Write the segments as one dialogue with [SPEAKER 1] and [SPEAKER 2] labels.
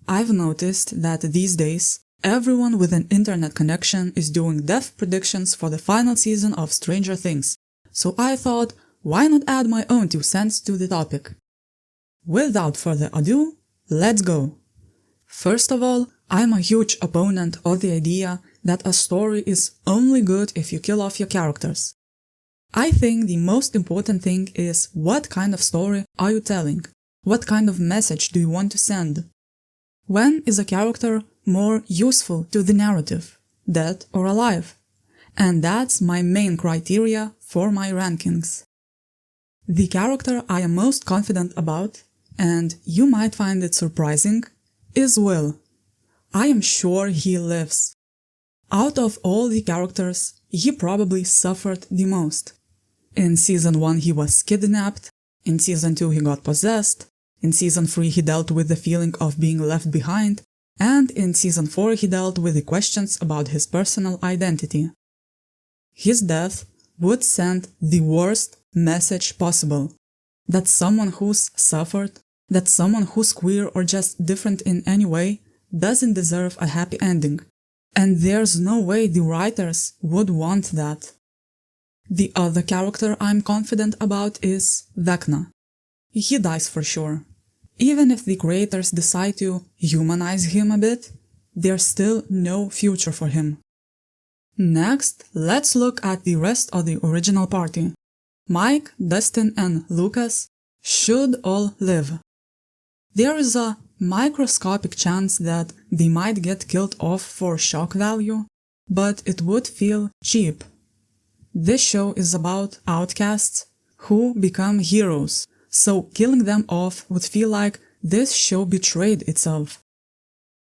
[SPEAKER 1] I've noticed that these days, everyone with an internet connection is doing death predictions for the final season of Stranger Things, so I thought, why not add my own 2 cents to the topic? Without further ado, let's go! First of all, I'm a huge opponent of the idea that a story is only good if you kill off your characters. I think the most important thing is what kind of story are you telling? What kind of message do you want to send? When is a character more useful to the narrative, dead or alive? And that's my main criteria for my rankings. The character I am most confident about, and you might find it surprising, is Will. I am sure he lives. Out of all the characters, he probably suffered the most. In Season 1 he was kidnapped, in Season 2 he got possessed, in Season 3 he dealt with the feeling of being left behind, and in Season 4 he dealt with the questions about his personal identity. His death would send the worst message possible. That someone who's suffered, that someone who's queer or just different in any way, doesn't deserve a happy ending. And there's no way the writers would want that. The other character I'm confident about is Vecna. He dies for sure. Even if the creators decide to humanize him a bit, there's still no future for him. Next, let's look at the rest of the original party. Mike, Dustin and Lucas should all live. There is a microscopic chance that they might get killed off for shock value, but it would feel cheap. This show is about outcasts who become heroes, so killing them off would feel like this show betrayed itself.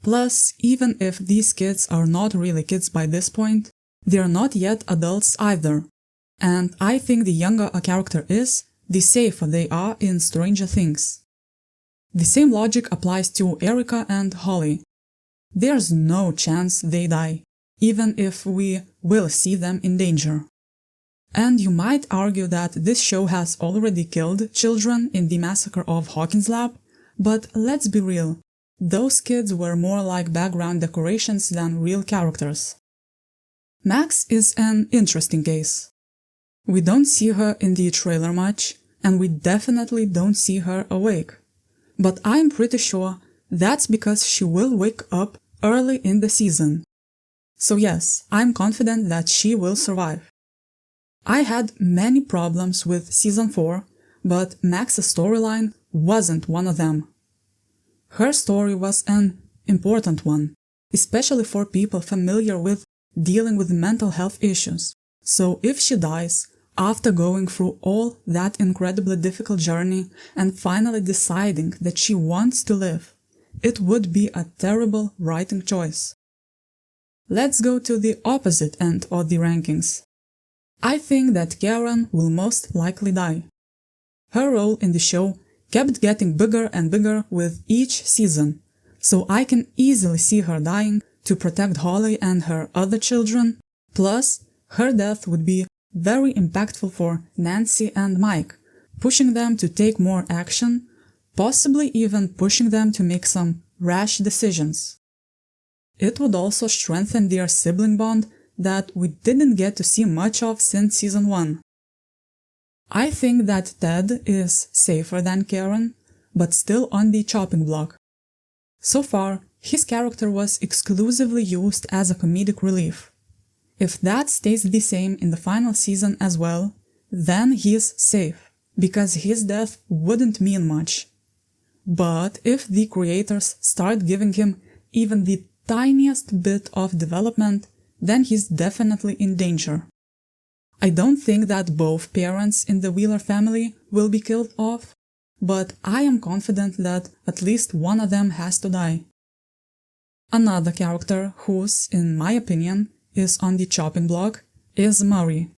[SPEAKER 1] Plus, even if these kids are not really kids by this point, they're not yet adults either. And I think the younger a character is, the safer they are in Stranger Things. The same logic applies to Erica and Holly. There's no chance they die, even if we will see them in danger. And you might argue that this show has already killed children in the massacre of Hawkins Lab, but let's be real, those kids were more like background decorations than real characters. Max is an interesting case. We don't see her in the trailer much, and we definitely don't see her awake. But I'm pretty sure that's because she will wake up early in the season. So yes, I'm confident that she will survive. I had many problems with Season 4, but Max's storyline wasn't one of them. Her story was an important one, especially for people familiar with dealing with mental health issues. So if she dies, after going through all that incredibly difficult journey and finally deciding that she wants to live, it would be a terrible writing choice. Let's go to the opposite end of the rankings. I think that Karen will most likely die. Her role in the show kept getting bigger and bigger with each season, so I can easily see her dying to protect Holly and her other children. Plus, her death would be very impactful for Nancy and Mike, pushing them to take more action, possibly even pushing them to make some rash decisions. It would also strengthen their sibling bond that we didn't get to see much of since Season 1. I think that Ted is safer than Karen, but still on the chopping block. So far, his character was exclusively used as a comedic relief. If that stays the same in the final season as well, then he's safe, because his death wouldn't mean much. But if the creators start giving him even the tiniest bit of development, then he's definitely in danger. I don't think that both parents in the Wheeler family will be killed off, but I am confident that at least one of them has to die. Another character who's, in my opinion, is on the chopping block is Murray.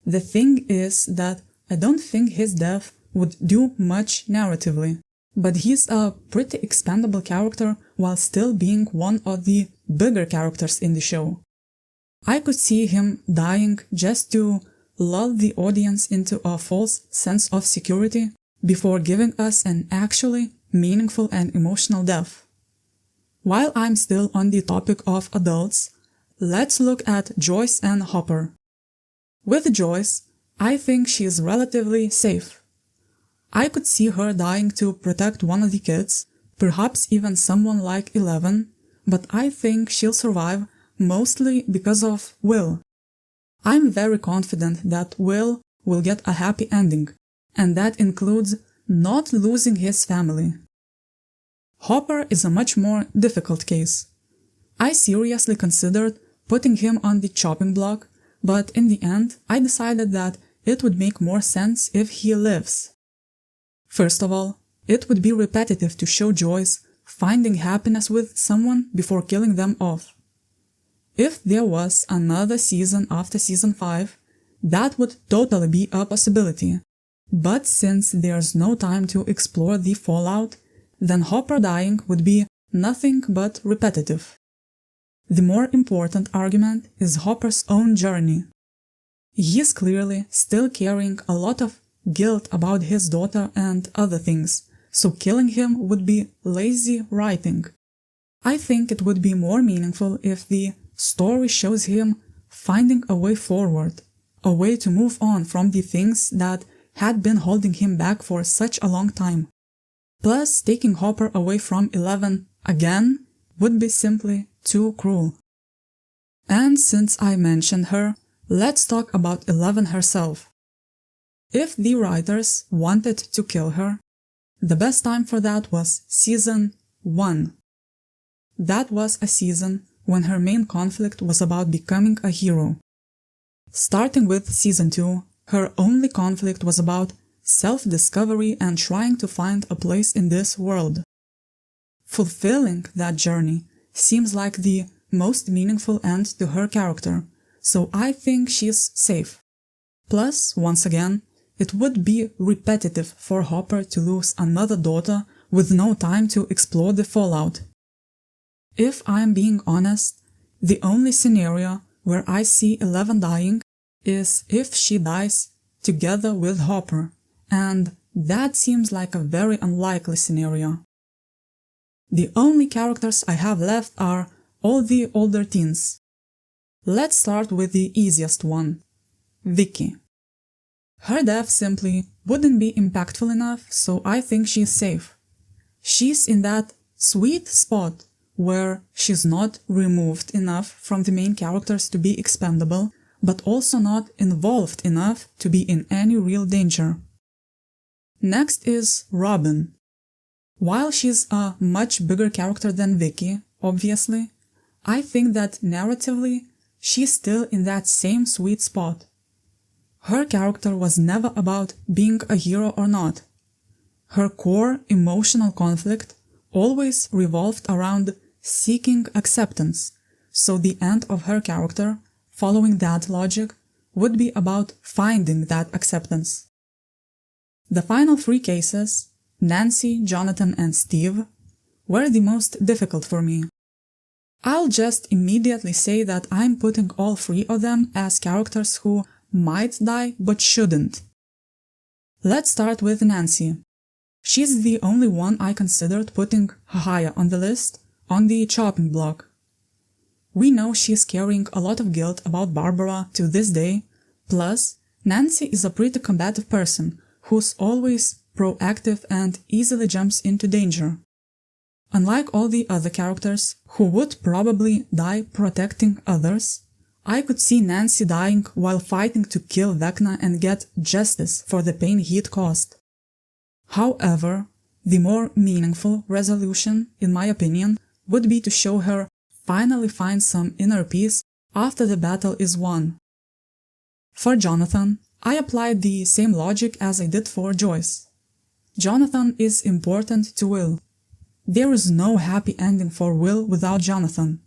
[SPEAKER 1] The thing is that I don't think his death would do much narratively, but he's a pretty expendable character while still being one of the bigger characters in the show. I could see him dying just to lull the audience into a false sense of security before giving us an actually meaningful and emotional death. While I'm still on the topic of adults, let's look at Joyce and Hopper. With Joyce, I think she is relatively safe. I could see her dying to protect one of the kids, perhaps even someone like Eleven, but I think she'll survive mostly because of Will. I'm very confident that Will get a happy ending, and that includes not losing his family. Hopper is a much more difficult case. I seriously considered putting him on the chopping block, but in the end I decided that it would make more sense if he lives. First of all, it would be repetitive to show Joyce finding happiness with someone before killing them off. If there was another season after season 5, that would totally be a possibility. But since there's no time to explore the fallout, then Hopper dying would be nothing but repetitive. The more important argument is Hopper's own journey. He's clearly still carrying a lot of guilt about his daughter and other things, so killing him would be lazy writing. I think it would be more meaningful if the story shows him finding a way forward, a way to move on from the things that had been holding him back for such a long time. Plus, taking Hopper away from Eleven again would be simply too cruel. And since I mentioned her, let's talk about Eleven herself. If the writers wanted to kill her, the best time for that was season 1. That was a season when her main conflict was about becoming a hero. Starting with season 2, her only conflict was about self-discovery and trying to find a place in this world. Fulfilling that journey seems like the most meaningful end to her character, so I think she's safe. Plus, once again, it would be repetitive for Hopper to lose another daughter with no time to explore the fallout. If I'm being honest, the only scenario where I see Eleven dying is if she dies together with Hopper, and that seems like a very unlikely scenario. The only characters I have left are all the older teens. Let's start with the easiest one, Vicky. Her death simply wouldn't be impactful enough, so I think she's safe. She's in that sweet spot where she's not removed enough from the main characters to be expendable, but also not involved enough to be in any real danger. Next is Robin. While she's a much bigger character than Vicky, obviously, I think that narratively, she's still in that same sweet spot. Her character was never about being a hero or not. Her core emotional conflict always revolved around seeking acceptance, so the end of her character, following that logic, would be about finding that acceptance. The final 3 cases, Nancy, Jonathan, and Steve, were the most difficult for me. I'll just immediately say that I'm putting all 3 of them as characters who might die but shouldn't. Let's start with Nancy. She's the only one I considered putting higher on the list, on the chopping block. We know she's carrying a lot of guilt about Barbara to this day, plus Nancy is a pretty combative person who's always proactive and easily jumps into danger. Unlike all the other characters, who would probably die protecting others, I could see Nancy dying while fighting to kill Vecna and get justice for the pain he'd caused. However, the more meaningful resolution, in my opinion, would be to show her finally find some inner peace after the battle is won. For Jonathan, I applied the same logic as I did for Joyce. Jonathan is important to Will. There is no happy ending for Will without Jonathan.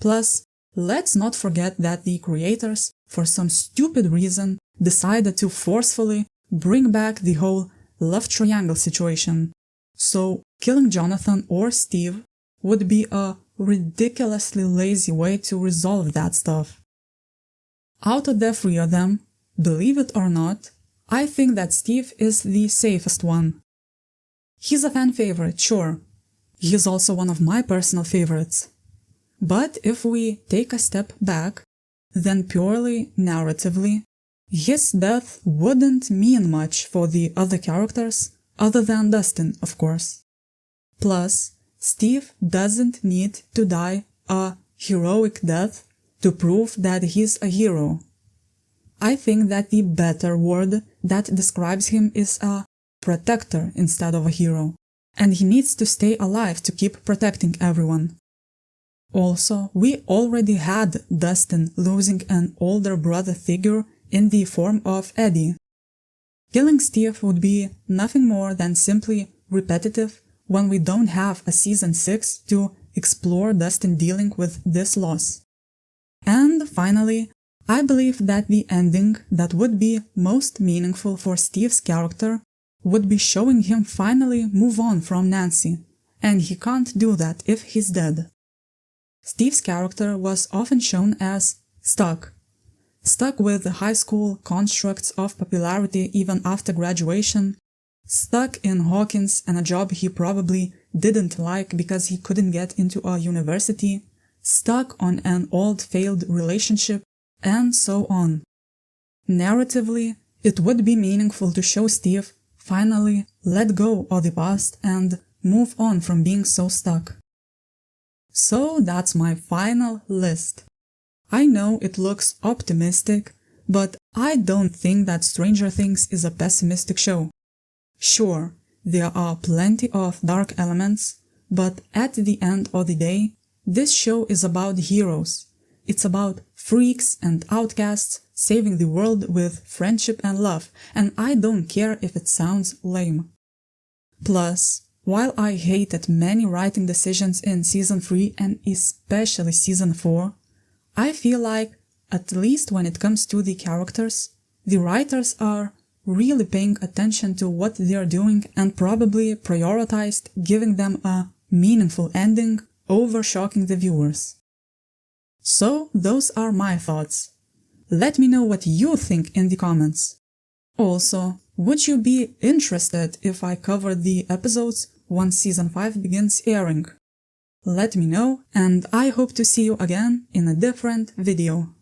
[SPEAKER 1] Plus, let's not forget that the creators, for some stupid reason, decided to forcefully bring back the whole love triangle situation. So, killing Jonathan or Steve would be a ridiculously lazy way to resolve that stuff. Out of the 3 of them, believe it or not, I think that Steve is the safest one. He's a fan favorite, sure. He is also one of my personal favorites. But if we take a step back, then purely narratively, his death wouldn't mean much for the other characters, other than Dustin, of course. Plus, Steve doesn't need to die a heroic death to prove that he's a hero. I think that the better word that describes him is a protector instead of a hero, and he needs to stay alive to keep protecting everyone. Also, we already had Dustin losing an older brother figure in the form of Eddie. Killing Steve would be nothing more than simply repetitive when we don't have a season 6 to explore Dustin dealing with this loss. And finally, I believe that the ending that would be most meaningful for Steve's character would be showing him finally move on from Nancy, and he can't do that if he's dead. Steve's character was often shown as stuck with the high school constructs of popularity even after graduation, stuck in Hawkins and a job he probably didn't like because he couldn't get into a university, stuck on an old failed relationship, and so on. Narratively, it would be meaningful to show Steve finally let go of the past and move on from being so stuck. So that's my final list. I know it looks optimistic, but I don't think that Stranger Things is a pessimistic show. Sure, there are plenty of dark elements, but at the end of the day, this show is about heroes. It's about freaks and outcasts saving the world with friendship and love, and I don't care if it sounds lame. Plus, while I hated many writing decisions in Season 3 and especially Season 4, I feel like, at least when it comes to the characters, the writers are really paying attention to what they're doing and probably prioritized giving them a meaningful ending over shocking the viewers. So those are my thoughts. Let me know what you think in the comments. Also, would you be interested if I covered the episodes once Season 5 begins airing? Let me know, and I hope to see you again in a different video.